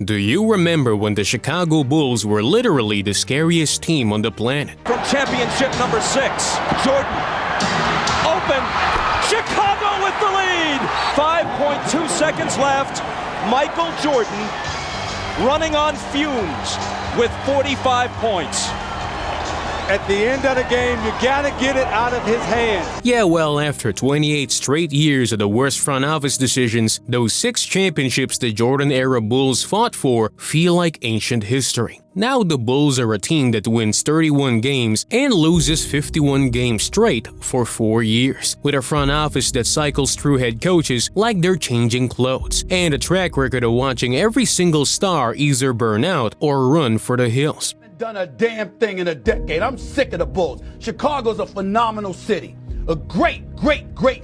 Do you remember when the Chicago Bulls were literally the scariest team on the planet? From championship number 6, Jordan, open, Chicago with the lead! 5.2 seconds left, Michael Jordan running on fumes with 45 points. At the end of the game, you gotta get it out of his hand. Yeah, well, after 28 straight years of the worst front office decisions, those 6 championships the Jordan-era Bulls fought for feel like ancient history. Now the Bulls are a team that wins 31 games and loses 51 games straight for 4 years, with a front office that cycles through head coaches like they're changing clothes, and a track record of watching every single star either burn out or run for the hills. Done a damn thing in a decade. I'm sick of the Bulls. Chicago's a phenomenal city. A great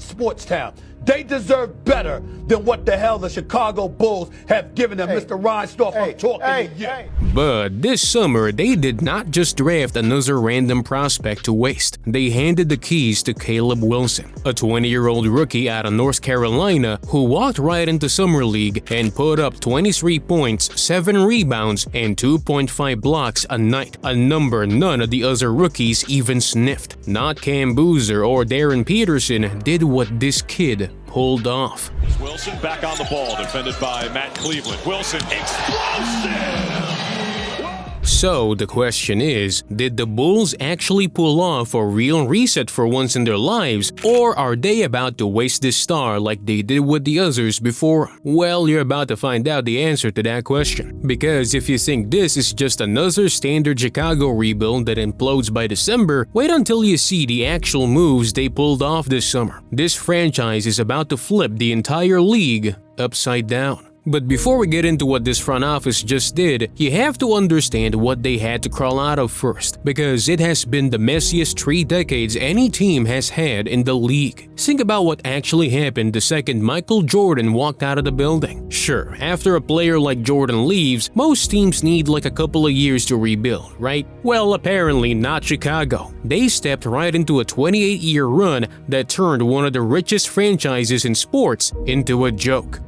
sports town. They deserve better than what the hell the Chicago Bulls have given them. Mr. Reinsdorf, I'm talking to you. But this summer, they did not just draft another random prospect to waste. They handed the keys to Caleb Wilson, a 20-year-old rookie out of North Carolina who walked right into Summer League and put up 23 points, 7 rebounds, and 2.5 blocks a night, a number none of the other rookies even sniffed. Not Cam Boozer or Darren Peterson did what this kid pulled off. Wilson back on the ball, defended by Matt Cleveland. Wilson explosive! So the question is, did the Bulls actually pull off a real reset for once in their lives, or are they about to waste this star like they did with the others before? Well, you're about to find out the answer to that question. Because if you think this is just another standard Chicago rebuild that implodes by December, wait until you see the actual moves they pulled off this summer. This franchise is about to flip the entire league upside down. But before we get into what this front office just did, you have to understand what they had to crawl out of first, because it has been the messiest 3 decades any team has had in the league. Think about what actually happened the second Michael Jordan walked out of the building. Sure, after a player like Jordan leaves, most teams need like a couple of years to rebuild, right? Well, apparently not Chicago. They stepped right into a 28-year run that turned one of the richest franchises in sports into a joke.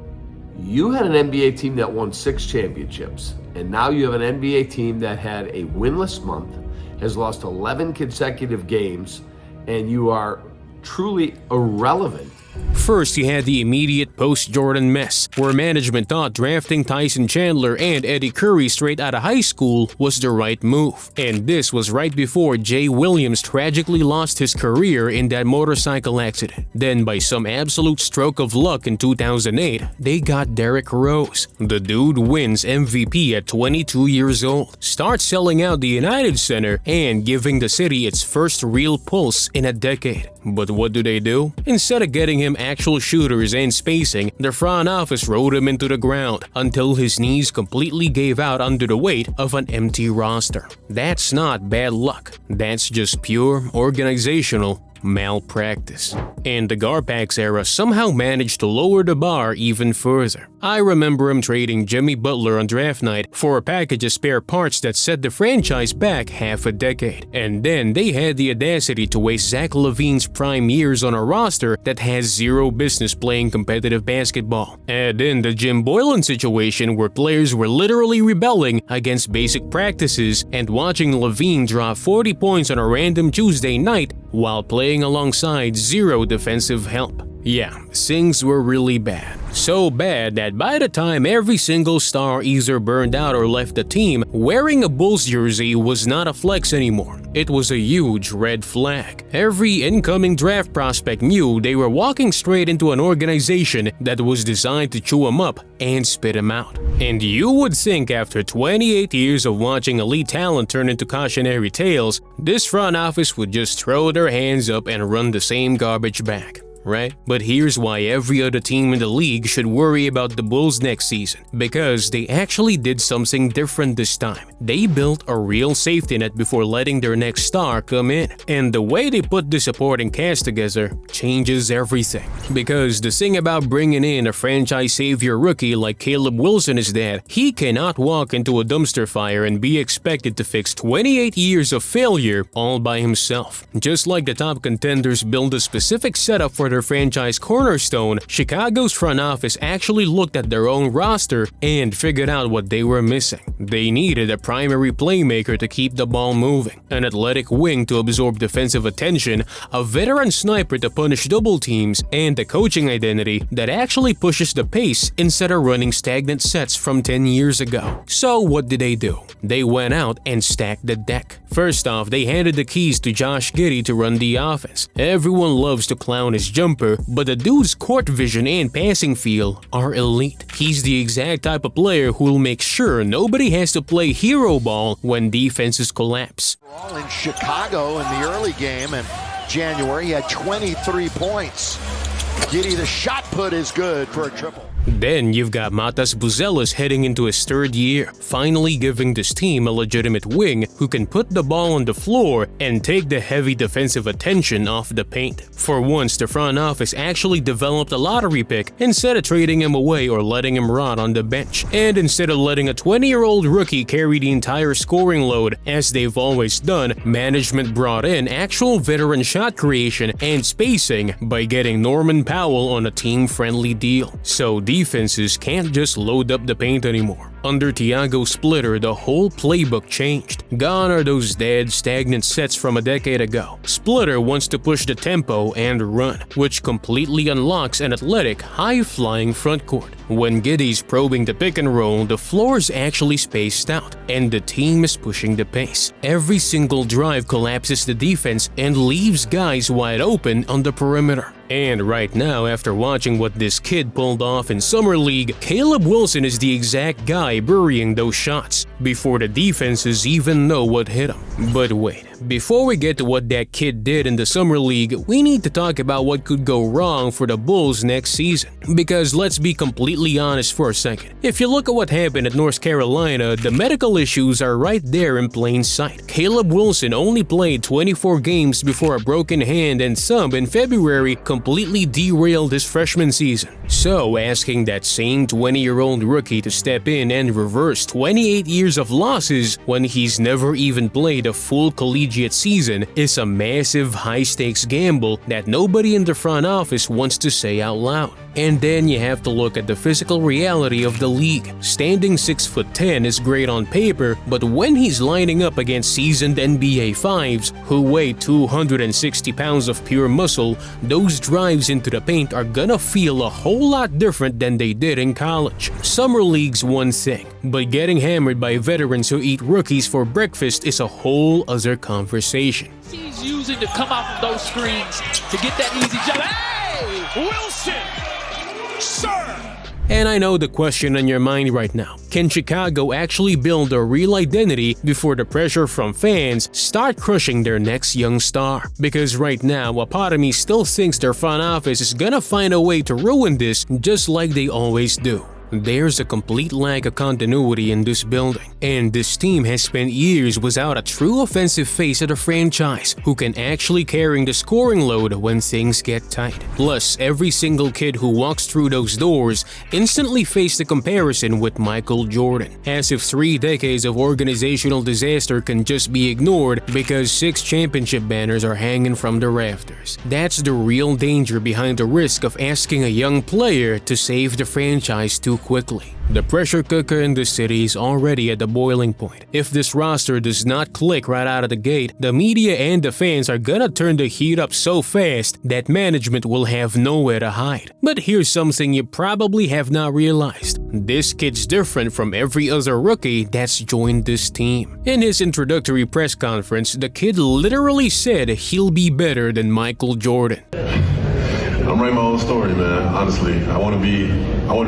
You had an NBA team that won 6 championships, and now you have an NBA team that had a winless month, has lost 11 consecutive games, and you are truly irrelevant. First, you had the immediate post-Jordan mess, where management thought drafting Tyson Chandler and Eddie Curry straight out of high school was the right move. And this was right before Jay Williams tragically lost his career in that motorcycle accident. Then, by some absolute stroke of luck in 2008, they got Derrick Rose. The dude wins MVP at 22 years old, starts selling out the United Center, and giving the city its first real pulse in a decade. But what do? Instead of getting him actual shooters and spacing, the front office rode him into the ground until his knees completely gave out under the weight of an empty roster. That's not bad luck. That's just pure organizational malpractice. And the Garpax era somehow managed to lower the bar even further. I remember him trading Jimmy Butler on draft night for a package of spare parts that set the franchise back half a decade. And then they had the audacity to waste Zach LaVine's prime years on a roster that has zero business playing competitive basketball. Add in the Jim Boylan situation where players were literally rebelling against basic practices and watching LaVine drop 40 points on a random Tuesday night while playing alongside zero defensive help. Yeah, things were really bad. So bad that by the time every single star either burned out or left the team, wearing a Bulls jersey was not a flex anymore. It was a huge red flag. Every incoming draft prospect knew they were walking straight into an organization that was designed to chew them up and spit them out. And you would think after 28 years of watching elite talent turn into cautionary tales, this front office would just throw their hands up and run the same garbage back. Right? But here's why every other team in the league should worry about the Bulls next season. Because they actually did something different this time. They built a real safety net before letting their next star come in. And the way they put the supporting cast together changes everything. Because the thing about bringing in a franchise savior rookie like Caleb Wilson is that he cannot walk into a dumpster fire and be expected to fix 28 years of failure all by himself. Just like the top contenders build a specific setup for their franchise cornerstone, Chicago's front office actually looked at their own roster and figured out what they were missing. They needed a primary playmaker to keep the ball moving, an athletic wing to absorb defensive attention, a veteran sniper to punish double teams, and a coaching identity that actually pushes the pace instead of running stagnant sets from 10 years ago. So what did they do? They went out and stacked the deck. First off, they handed the keys to Josh Giddey to run the offense. Everyone loves to clown his jumper, but the dude's court vision and passing feel are elite. He's the exact type of player who'll make sure nobody has to play hero ball when defenses collapse. All in Chicago in the early game in January, he had 23 points. Giddey, the shot put is good for a triple. Then you've got Buzelis heading into his third year, finally giving this team a legitimate wing who can put the ball on the floor and take the heavy defensive attention off the paint. For once, the front office actually developed a lottery pick instead of trading him away or letting him rot on the bench. And instead of letting a 20-year-old rookie carry the entire scoring load, as they've always done, management brought in actual veteran shot creation and spacing by getting Norman Powell on a team-friendly deal. So defenses can't just load up the paint anymore. Under Tiago Splitter, the whole playbook changed. Gone are those dead, stagnant sets from a decade ago. Splitter wants to push the tempo and run, which completely unlocks an athletic, high-flying frontcourt. When Giddey's probing the pick and roll, the floor is actually spaced out, and the team is pushing the pace. Every single drive collapses the defense and leaves guys wide open on the perimeter. And right now, after watching what this kid pulled off in Summer League, Caleb Wilson is the exact guy burying those shots before the defenses even know what hit him. But wait, before we get to what that kid did in the Summer League, we need to talk about what could go wrong for the Bulls next season. Because let's be completely honest for a second. If you look at what happened at North Carolina, the medical issues are right there in plain sight. Caleb Wilson only played 24 games before a broken hand, and some in February completely derailed his freshman season. So asking that same 20-year-old rookie to step in and reverse 28 years of losses when he's never even played a full collegiate season is a massive high-stakes gamble that nobody in the front office wants to say out loud. And then you have to look at the physical reality of the league. Standing 6'10" is great on paper, but when he's lining up against seasoned NBA fives who weigh 260 pounds of pure muscle, those drives into the paint are gonna feel a whole lot different than they did in college. Summer League's one thing, but getting hammered by veterans who eat rookies for breakfast is a whole other conversation. He's using to come off of those screens to get that easy jump. Hey! Wilson! Sir! And I know the question on your mind right now. Can Chicago actually build a real identity before the pressure from fans start crushing their next young star? Because right now, a part of me still thinks their front office is gonna find a way to ruin this just like they always do. There's a complete lack of continuity in this building, and this team has spent years without a true offensive face of the franchise who can actually carry the scoring load when things get tight. Plus, every single kid who walks through those doors instantly faced a comparison with Michael Jordan, as if 3 decades of organizational disaster can just be ignored because 6 championship banners are hanging from the rafters. That's the real danger behind the risk of asking a young player to save the franchise too quickly. The pressure cooker in the city is already at the boiling point. If this roster does not click right out of the gate, the media and the fans are gonna turn the heat up so fast that management will have nowhere to hide. But here's something you probably have not realized. This kid's different from every other rookie that's joined this team. In his introductory press conference, the kid literally said he'll be better than Michael Jordan. I'm writing my own story, man. Honestly, I want to be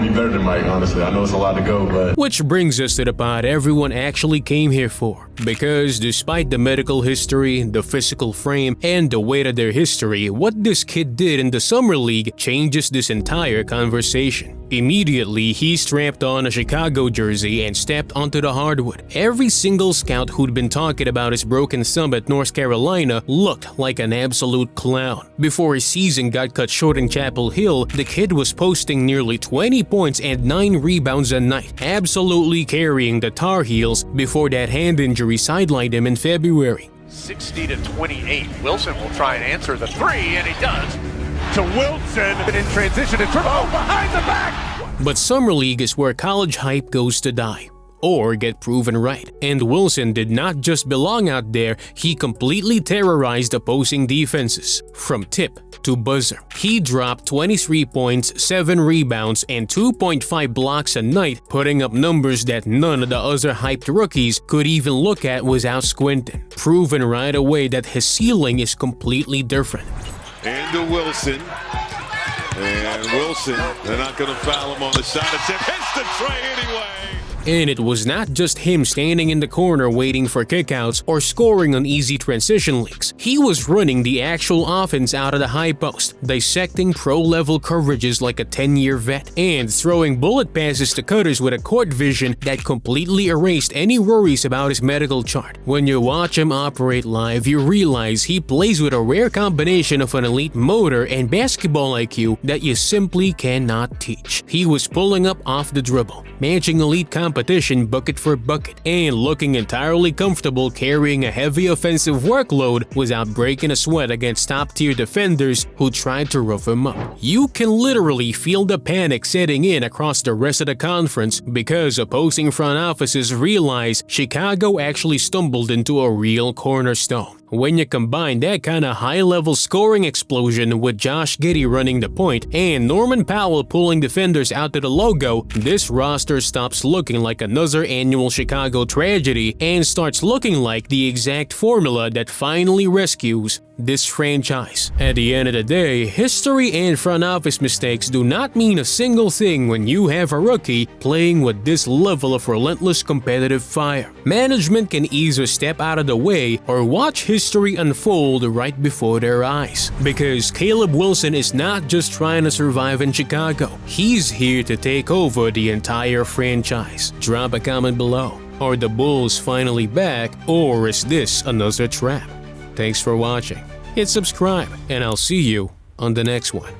better than Mike. Honestly, I know it's a lot to go, but which brings us to the part everyone actually came here for. Because despite the medical history, the physical frame, and the weight of their history, what this kid did in the Summer League changes this entire conversation. Immediately, he strapped on a Chicago jersey and stepped onto the hardwood. Every single scout who'd been talking about his broken thumb at North Carolina looked like an absolute clown. Before his season got cut short in Chapel Hill, the kid was posting nearly 20 points and 9 rebounds a night, absolutely carrying the Tar Heels before that hand injury sidelined him in February. 60-28. Wilson will try and answer the 3, and he does. to Wilson. In transition to triple. Oh, behind the back. But summer league is where college hype goes to die, or get proven right. And Wilson did not just belong out there, he completely terrorized opposing defenses. From tip to buzzer, he dropped 23 points, 7 rebounds, and 2.5 blocks a night, putting up numbers that none of the other hyped rookies could even look at without squinting, proving right away that his ceiling is completely different. Into Wilson. And Wilson, they're not going to foul him on the shot attempt. Hits the tray anyway. And it was not just him standing in the corner waiting for kickouts or scoring on easy transition leaks. He was running the actual offense out of the high post, dissecting pro-level coverages like a 10-year vet, and throwing bullet passes to cutters with a court vision that completely erased any worries about his medical chart. When you watch him operate live, you realize he plays with a rare combination of an elite motor and basketball IQ that you simply cannot teach. He was pulling up off the dribble, matching elite competition bucket for bucket, and looking entirely comfortable carrying a heavy offensive workload without breaking a sweat against top-tier defenders who tried to rough him up. You can literally feel the panic setting in across the rest of the conference because opposing front offices realize Chicago actually stumbled into a real cornerstone. When you combine that kind of high-level scoring explosion with Josh Giddey running the point and Norman Powell pulling defenders out to the logo, this roster stops looking like another annual Chicago tragedy and starts looking like the exact formula that finally rescues this franchise. At the end of the day, history and front office mistakes do not mean a single thing when you have a rookie playing with this level of relentless competitive fire. Management can either step out of the way or watch history unfold right before their eyes. Because Caleb Wilson is not just trying to survive in Chicago, he's here to take over the entire franchise. Drop a comment below. Are the Bulls finally back, or is this another trap? Thanks for watching. Hit subscribe, and I'll see you on the next one.